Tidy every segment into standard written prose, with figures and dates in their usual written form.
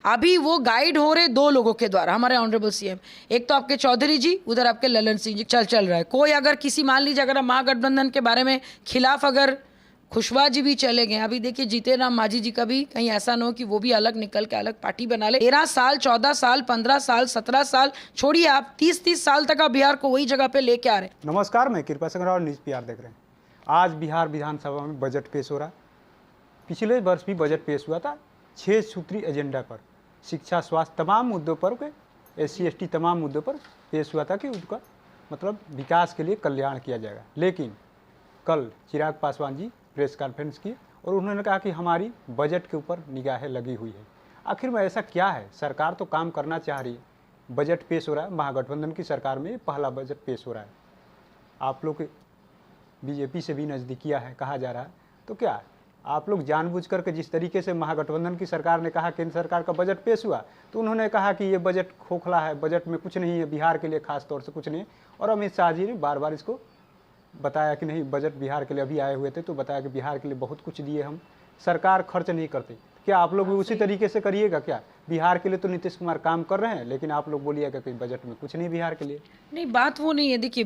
अभी वो गाइड हो रहे दो लोगों के द्वारा, हमारे ऑनरेबल सीएम, एक तो आपके चौधरी जी, उधर आपके ललन सिंह जी चल रहा है। कोई अगर किसी, मान लीजिए अगर महागठबंधन के बारे में खिलाफ अगर खुशवा जी भी चले गए, अभी देखिए जीतन राम मांझी जी का भी कहीं ऐसा न हो कि वो भी अलग निकल के अलग पार्टी बना ले। 13 साल 14 साल 15 साल 17 साल छोड़िए, आप 30 साल तक आप बिहार को वही जगह पे लेके आ रहे हैं। नमस्कार, मैं कृपा सिंह और न्यूज़ पीआर देख रहे हैं। आज बिहार विधानसभा में बजट पेश हो रहा है। पिछले वर्ष भी बजट पेश हुआ था 6 सूत्री एजेंडा पर, शिक्षा स्वास्थ्य तमाम मुद्दों पर, SC ST तमाम मुद्दों पर पेश हुआ था कि उनका मतलब विकास के लिए कल्याण किया जाएगा। लेकिन कल चिराग पासवान जी प्रेस कॉन्फ्रेंस की और उन्होंने कहा कि हमारी बजट के ऊपर निगाहें लगी हुई है। आखिर में ऐसा क्या है? सरकार तो काम करना चाह रही है, बजट पेश हो रहा है, महागठबंधन की सरकार में पहला बजट पेश हो रहा है। आप लोग बीजेपी से भी नज़दीकिया है कहा जा रहा है, तो क्या आप लोग जानबूझ करके, जिस तरीके से महागठबंधन की सरकार ने कहा केंद्र सरकार का बजट पेश हुआ तो उन्होंने कहा कि ये बजट खोखला है, बजट में कुछ नहीं है, बिहार के लिए खास तौर से कुछ नहीं है। और अमित शाह जी ने बार बार इसको बताया कि नहीं, बजट बिहार के लिए अभी आए हुए थे तो बताया कि बिहार के लिए बहुत कुछ दिए हम, सरकार खर्च नहीं करती। क्या आप लोग भी उसी तरीके से करिएगा क्या? बिहार के लिए तो नीतीश कुमार काम कर रहे हैं, लेकिन आप लोग बोलिएगा कि बजट में कुछ नहीं बिहार के लिए। नहीं, बात वो नहीं है। देखिए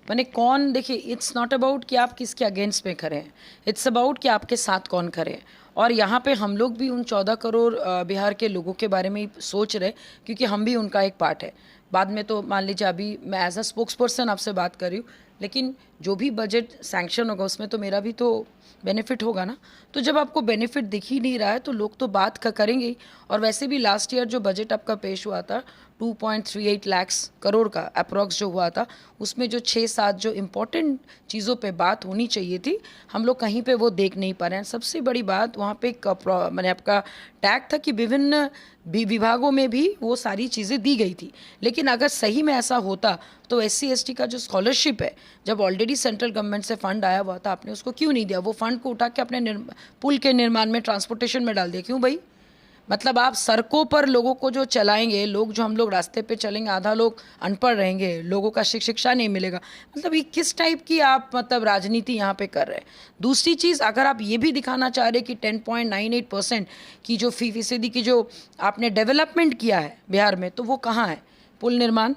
मैंने कौन, देखिए इट्स नॉट अबाउट कि आप किसके अगेंस्ट में खड़े हैं, इट्स अबाउट कि आपके साथ कौन खड़े हैं। और यहाँ पे हम लोग भी उन 14 करोड़ बिहार के लोगों के बारे में ही सोच रहे, क्योंकि हम भी उनका एक पार्ट है। बाद में तो मान लीजिए अभी मैं एज अ स्पोक्स पर्सन आपसे बात कर रही हूँ, लेकिन जो भी बजट सैंक्शन होगा उसमें तो मेरा भी तो बेनिफिट होगा ना। तो जब आपको बेनिफिट दिख ही नहीं रहा है तो लोग तो बात करेंगे ही। और वैसे भी लास्ट ईयर जो बजट आपका पेश हुआ था 2.38 लाख करोड़ का अप्रॉक्स जो हुआ था, उसमें जो 6-7 जो इम्पोर्टेंट चीज़ों पे बात होनी चाहिए थी, हम लोग कहीं पे वो देख नहीं पा रहे हैं। सबसे बड़ी बात वहाँ पे मैंने आपका टैग था कि विभिन्न विभागों में भी वो सारी चीज़ें दी गई थी। लेकिन अगर सही में ऐसा होता तो SC ST का जो स्कॉलरशिप है, जब ऑलरेडी सेंट्रल गवर्नमेंट से फंड आया हुआ था, आपने उसको क्यों नहीं दिया? वो फंड को उठा के अपने पुल के निर्माण में, ट्रांसपोर्टेशन में डाल दिया। क्यों भाई? मतलब आप सड़कों पर लोगों को जो चलाएंगे, लोग जो हम लोग रास्ते पे चलेंगे, आधा लोग अनपढ़ रहेंगे, लोगों का शिक्षा नहीं मिलेगा। मतलब ये किस टाइप की आप मतलब राजनीति यहाँ पे कर रहे हैं? दूसरी चीज़, अगर आप ये भी दिखाना चाह रहे कि 10.98% की जो फीसदी की जो आपने डेवलपमेंट किया है बिहार में, तो वो कहाँ है? पुल निर्माण।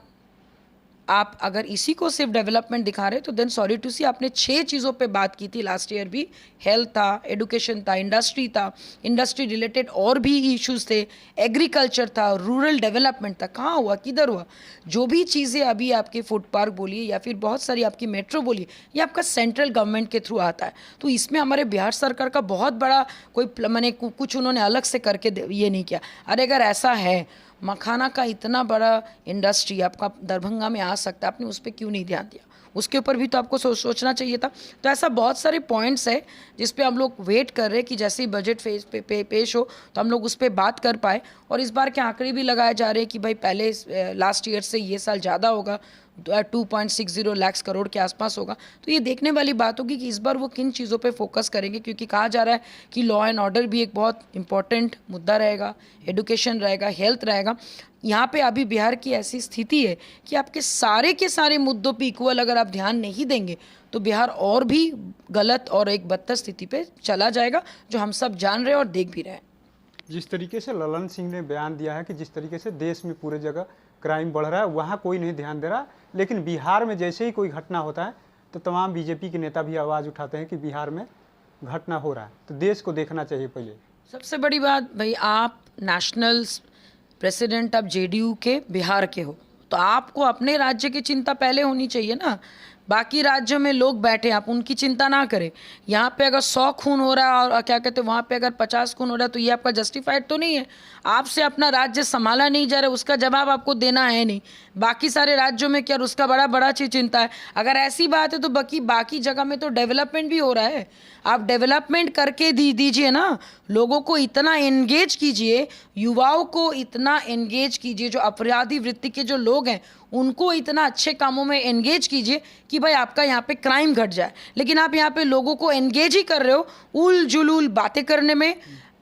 आप अगर इसी को सिर्फ डेवलपमेंट दिखा रहे तो देन सॉरी टू सी, आपने 6 चीज़ों पे बात की थी लास्ट ईयर भी। हेल्थ था, एडुकेशन था, इंडस्ट्री था, इंडस्ट्री रिलेटेड और भी इश्यूज थे, एग्रीकल्चर था, रूरल डेवलपमेंट था। कहाँ हुआ, किधर हुआ? जो भी चीज़ें अभी आपके फूड पार्क बोलिए या फिर बहुत सारी आपकी मेट्रो बोलिए, ये आपका सेंट्रल गवर्नमेंट के थ्रू आता है। तो इसमें हमारे बिहार सरकार का बहुत बड़ा कोई मैंने कुछ उन्होंने अलग से करके ये नहीं किया। अरे अगर ऐसा है, मखाना का इतना बड़ा इंडस्ट्री आपका दरभंगा में आ सकता है, आपने उस पर क्यों नहीं ध्यान दिया? उसके ऊपर भी तो आपको सोचना चाहिए था। तो ऐसा बहुत सारे पॉइंट्स है जिस पे हम लोग वेट कर रहे हैं कि जैसे ही बजट फेज पे पेश हो तो हम लोग उस पर बात कर पाए। और इस बार के आंकड़े भी लगाए जा रहे हैं कि भाई पहले लास्ट ईयर से ये साल ज़्यादा होगा, 2.60 लाख करोड़ के आसपास होगा। तो ये देखने वाली बात होगी कि इस बार वो किन चीज़ों पे फोकस करेंगे, क्योंकि कहा जा रहा है कि लॉ एंड ऑर्डर भी एक बहुत इंपॉर्टेंट मुद्दा रहेगा, एडुकेशन रहेगा, हेल्थ रहेगा। यहाँ पे अभी बिहार की ऐसी स्थिति है कि आपके सारे के सारे मुद्दों पे इक्वल अगर आप ध्यान नहीं देंगे तो बिहार और भी गलत और एक बदतर स्थिति पे चला जाएगा, जो हम सब जान रहे हैं और देख भी रहे हैं। जिस तरीके से ललन सिंह ने बयान दिया है कि जिस तरीके से देश में पूरे जगह क्राइम बढ़ रहा है, वहाँ कोई नहीं ध्यान दे रहा, लेकिन बिहार में जैसे ही कोई घटना होता है तो तमाम बीजेपी के नेता भी आवाज़ उठाते हैं कि बिहार में घटना हो रहा है। तो देश को देखना चाहिए पहले। सबसे बड़ी बात भाई, आप नेशनल प्रेसिडेंट, आप JDU के बिहार के हो, तो आपको अपने राज्य की चिंता पहले होनी चाहिए ना। बाकी राज्यों में लोग बैठे, आप उनकी चिंता ना करें। यहाँ पे अगर 100 खून हो रहा है और क्या कहते हैं वहाँ पे अगर 50 खून हो रहा है, तो ये आपका जस्टिफाइड तो नहीं है। आपसे अपना राज्य संभाला नहीं जा रहा है, उसका जवाब आपको देना है नहीं। बाकी सारे राज्यों में क्या उसका बड़ा चीज चिंता है? अगर ऐसी बात है तो बाकी जगह में तो डेवलपमेंट भी हो रहा है। आप डेवलपमेंट करके दीजिए ना, लोगों को इतना एंगेज कीजिए, युवाओं को इतना एंगेज कीजिए, जो अपराधी वृत्ति के जो लोग हैं उनको इतना अच्छे कामों में एंगेज कीजिए कि भाई आपका यहाँ पे क्राइम घट जाए। लेकिन आप यहाँ पे लोगों को एंगेज ही कर रहे हो उल जुलूल बातें करने में,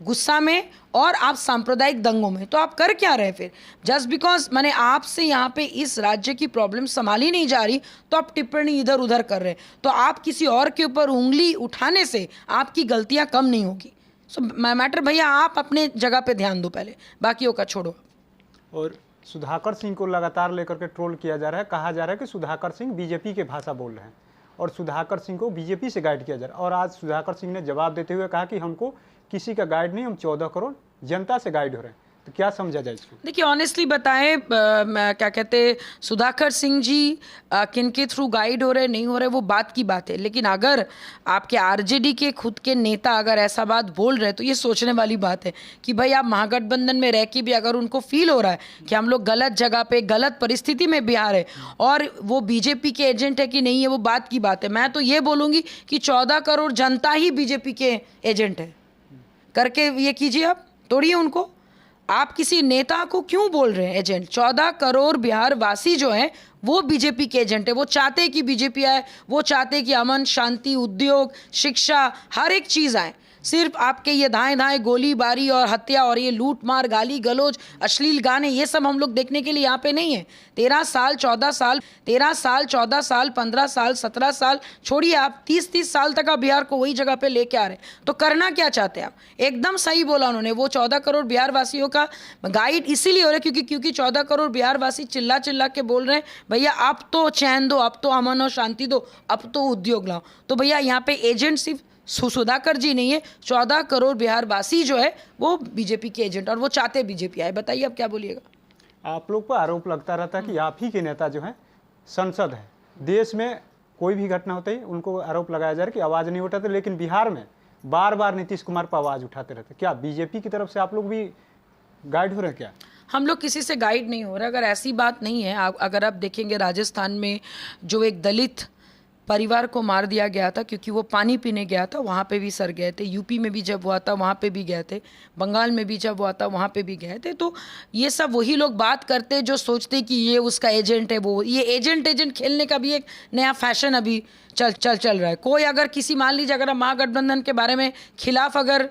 गुस्सा में और आप सांप्रदायिक दंगों में। तो आप कर क्या रहे फिर? जस्ट बिकॉज मैंने आपसे यहाँ पे इस राज्य की प्रॉब्लम संभाली नहीं जा रही तो आप टिप्पणी इधर उधर कर रहे हैं। तो आप किसी और के ऊपर उंगली उठाने से आपकी गलतियाँ कम नहीं होगी। सो मैटर भैया आप अपने जगह पे ध्यान दो पहले, बाकियों का छोड़ो। और सुधाकर सिंह को लगातार लेकर के ट्रोल किया जा रहा है, कहा जा रहा है कि सुधाकर सिंह बीजेपी के भाषा बोल रहे हैं और सुधाकर सिंह को बीजेपी से गाइड किया जा रहा है। और आज सुधाकर सिंह ने जवाब देते हुए कहा कि हमको किसी का गाइड नहीं, हम 14 करोड़ जनता से गाइड हो रहे हैं। तो क्या समझा जाए इसको? देखिए ऑनेस्टली बताएं, क्या कहते सुधाकर सिंह जी किन के थ्रू गाइड हो रहे नहीं हो रहे वो बात की बात है, लेकिन अगर आपके आरजेडी के खुद के नेता अगर ऐसा बात बोल रहे हैं तो ये सोचने वाली बात है कि भाई आप महागठबंधन में रह के भी अगर उनको फील हो रहा है कि हम लोग गलत जगह पे गलत परिस्थिति में बिहार है और वो बीजेपी के एजेंट है कि नहीं है वो बात की बात है। मैं तो ये बोलूँगी कि 14 करोड़ जनता ही बीजेपी के एजेंट है करके ये कीजिए, आप तोड़िए उनको। आप किसी नेता को क्यों बोल रहे हैं एजेंट? 14 करोड़ बिहार वासी जो हैं वो बीजेपी के एजेंट है। वो चाहते हैं कि बीजेपी आए, वो चाहते हैं कि अमन शांति उद्योग शिक्षा हर एक चीज़ आए। सिर्फ आपके ये दाएं दाएं गोलीबारी और हत्या और ये लूट मार गाली गलौज अश्लील गाने ये सब हम लोग देखने के लिए यहाँ पे नहीं है। 13 साल 14 साल 15 साल 17 साल छोड़िए, आप 30 साल तक आप बिहार को वही जगह पे लेके आ रहे हैं। तो करना क्या चाहते हैं आप? एकदम सही बोला उन्होंने, वो 14 करोड़ बिहार वासियों का गाइड इसीलिए हो रहा है क्योंकि 14 करोड़ बिहार वासी चिल्ला चिल्ला के बोल रहे हैं भैया अब तो चैन दो, अब तो अमन और शांति दो, अब तो उद्योग लाओ। तो भैया यहाँ पे एजेंट सिर्फ सुधाकर जी नहीं है, 14 करोड़ बिहार वासी जो है वो बीजेपी के एजेंट और वो चाहते बीजेपी आए। बताइए आप क्या बोलिएगा? आप लोग पर आरोप लगता रहता है कि आप ही के नेता जो हैं संसद है, देश में कोई भी घटना होती है उनको आरोप लगाया जा रहा है कि आवाज़ नहीं उठाते, लेकिन बिहार में बार बार नीतीश कुमार पर आवाज़ उठाते रहते। क्या बीजेपी की तरफ से आप लोग भी गाइड हो रहे हैं क्या? हम लोग किसी से गाइड नहीं हो रहे। अगर ऐसी बात नहीं है, अगर आप देखेंगे राजस्थान में जो एक दलित परिवार को मार दिया गया था क्योंकि वो पानी पीने गया था, वहाँ पे भी सर गए थे। यूपी में भी जब हुआ था वहाँ पे भी गए थे, बंगाल में भी जब हुआ था वहाँ पे भी गए थे। तो ये सब वही लोग बात करते जो सोचते कि ये उसका एजेंट है। वो ये एजेंट खेलने का भी एक नया फैशन अभी चल रहा है। कोई अगर किसी मान लीजिए अगर आप महागठबंधन के बारे में खिलाफ अगर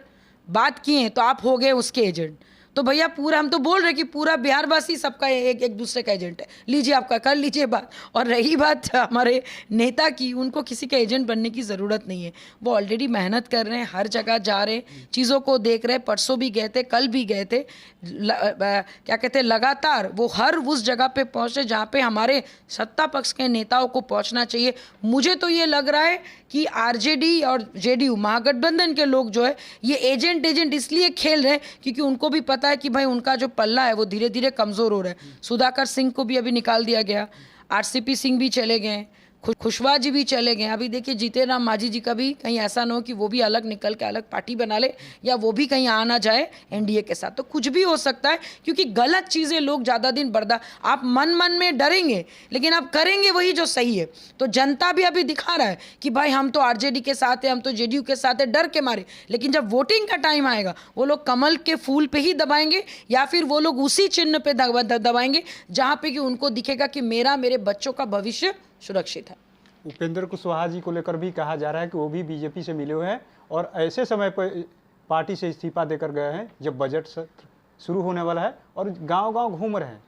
बात किए तो आप हो गए उसके एजेंट। तो भैया पूरा हम तो बोल रहे कि पूरा बिहारवासी सबका एक दूसरे का एजेंट है। लीजिए आपका कर लीजिए बात। और रही बात हमारे नेता की, उनको किसी का एजेंट बनने की ज़रूरत नहीं है। वो ऑलरेडी मेहनत कर रहे हैं, हर जगह जा रहे हैं, चीज़ों को देख रहे हैं। परसों भी गए थे, कल भी गए थे, क्या कहते हैं लगातार वो हर उस जगह पे पहुँचे जहाँ पे हमारे सत्ता पक्ष के नेताओं को पहुँचना चाहिए। मुझे तो ये लग रहा है कि आरजेडी और जेडीयू महागठबंधन के लोग जो है ये एजेंट इसलिए खेल रहे हैं क्योंकि उनको भी पता है कि भाई उनका जो पल्ला है वो धीरे धीरे कमज़ोर हो रहा है। सुधाकर सिंह को भी अभी निकाल दिया गया, आरसीपी सिंह भी चले गए, खुशवा जी भी चले गए। अभी देखिए जीते राम मांझी जी का भी कहीं ऐसा ना हो कि वो भी अलग निकल के अलग पार्टी बना ले या वो भी कहीं आ ना जाए एनडीए के साथ। तो कुछ भी हो सकता है क्योंकि गलत चीज़ें लोग ज़्यादा दिन बर्दाश्त, आप मन में डरेंगे लेकिन आप करेंगे वही जो सही है। तो जनता भी अभी दिखा रहा है कि भाई हम तो आरजेडी के साथ है, हम तो जेडीयू के साथ है, डर के मारे। लेकिन जब वोटिंग का टाइम आएगा वो लोग कमल के फूल पे ही दबाएंगे या फिर वो लोग उसी चिन्ह पे दबाएंगे जहाँ पे कि उनको दिखेगा कि मेरे बच्चों का भविष्य सुरक्षित है। उपेंद्र कुशवाहा जी को लेकर भी कहा जा रहा है कि वो भी बीजेपी से मिले हुए हैं और ऐसे समय पर पार्टी से इस्तीफा देकर गए हैं जब बजट सत्र शुरू होने वाला है और गांव-गांव घूम रहे हैं।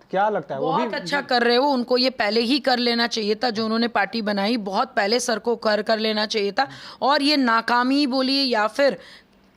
तो क्या लगता है? बहुत अच्छा कर रहे हो, उनको ये पहले ही कर लेना चाहिए था। जो उन्होंने पार्टी बनाई बहुत पहले सर को कर लेना चाहिए था। और ये नाकामी बोलिए या फिर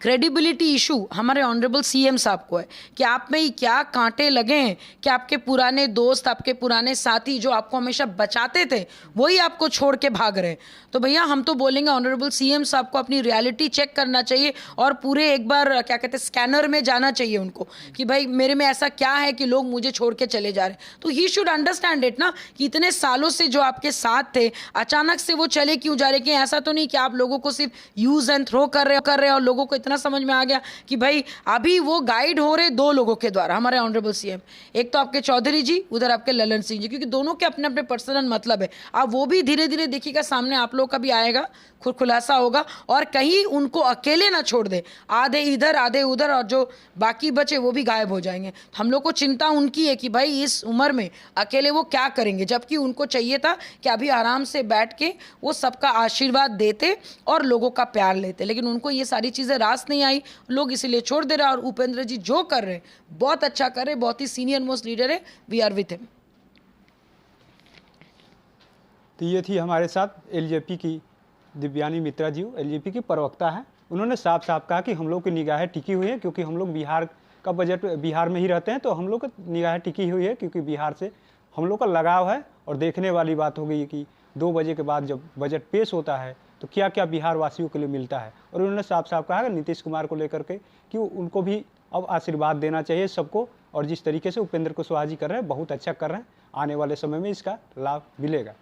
क्रेडिबिलिटी इशू हमारे ऑनरेबल सीएम साहब को है कि आप में ही क्या कांटे लगे हैं कि आपके पुराने दोस्त, आपके पुराने साथी जो आपको हमेशा बचाते थे वही आपको छोड़ के भाग रहे हैं। तो भैया हम तो बोलेंगे ऑनरेबल सीएम साहब को अपनी रियलिटी चेक करना चाहिए और पूरे एक बार क्या कहते हैं स्कैनर में जाना चाहिए उनको कि भाई मेरे में ऐसा क्या है कि लोग मुझे छोड़ के चले जा रहे हैं। तो ही शुड अंडरस्टैंड इट ना कि इतने सालों से जो आपके साथ थे अचानक से वो चले क्यों जा रहे। कि ऐसा तो नहीं कि आप लोगों को सिर्फ यूज एंड थ्रो कर रहे हैं और लोगों को समझ में आ गया कि भाई अभी वो गाइड हो रहे दो लोगों के द्वारा, हमारे ऑनरेबल सीएम। एक तो आपके चौधरी जी, उधर आपके ललन सिंह जी, क्योंकि दोनों के अपने अपने पर्सनल मतलब है। अब वो भी धीरे धीरे देखिएगा सामने आप लोग का भी आएगा, खुलासा होगा और कहीं उनको अकेले ना छोड़ दे, आधे इधर आधे उधर और जो बाकी बचे वो भी गायब हो जाएंगे। हम लोग को चिंता उनकी है कि भाई इस उम्र में अकेले वो क्या करेंगे, जबकि उनको चाहिए था कि अभी आराम से बैठ के वो सबका आशीर्वाद देते और लोगों का प्यार लेते। लेकिन उनको ये सारी चीज़ें रास नहीं आई, लोग इसीलिए छोड़ दे रहे हैं। और उपेंद्र जी जो कर रहे हैं बहुत अच्छा कर रहे हैं, बहुत ही सीनियर मोस्ट लीडर है, वी आर विथ हिम। तो ये थी हमारे साथ एलजेपी की दिव्यानी मित्रा जी, एलजेपी की प्रवक्ता है। उन्होंने साफ साफ कहा कि हम लोग की निगाहें टिकी हुई है, क्योंकि हम लोग बिहार का बजट, बिहार में ही रहते हैं, तो हम लोग की निगाहें टिकी हुई है, क्योंकि बिहार से हम लोग का लगाव है। और देखने वाली बात हो गई कि 2 बजे के बाद जब बजट पेश होता है तो क्या क्या बिहार वासियों के लिए मिलता है। और उन्होंने साफ साफ कहा कि नीतीश कुमार को लेकर के कि उनको भी अब आशीर्वाद देना चाहिए सबको, और जिस तरीके से उपेंद्र कुशवाहा जी कर रहे हैं बहुत अच्छा कर रहे हैं, आने वाले समय में इसका लाभ मिलेगा।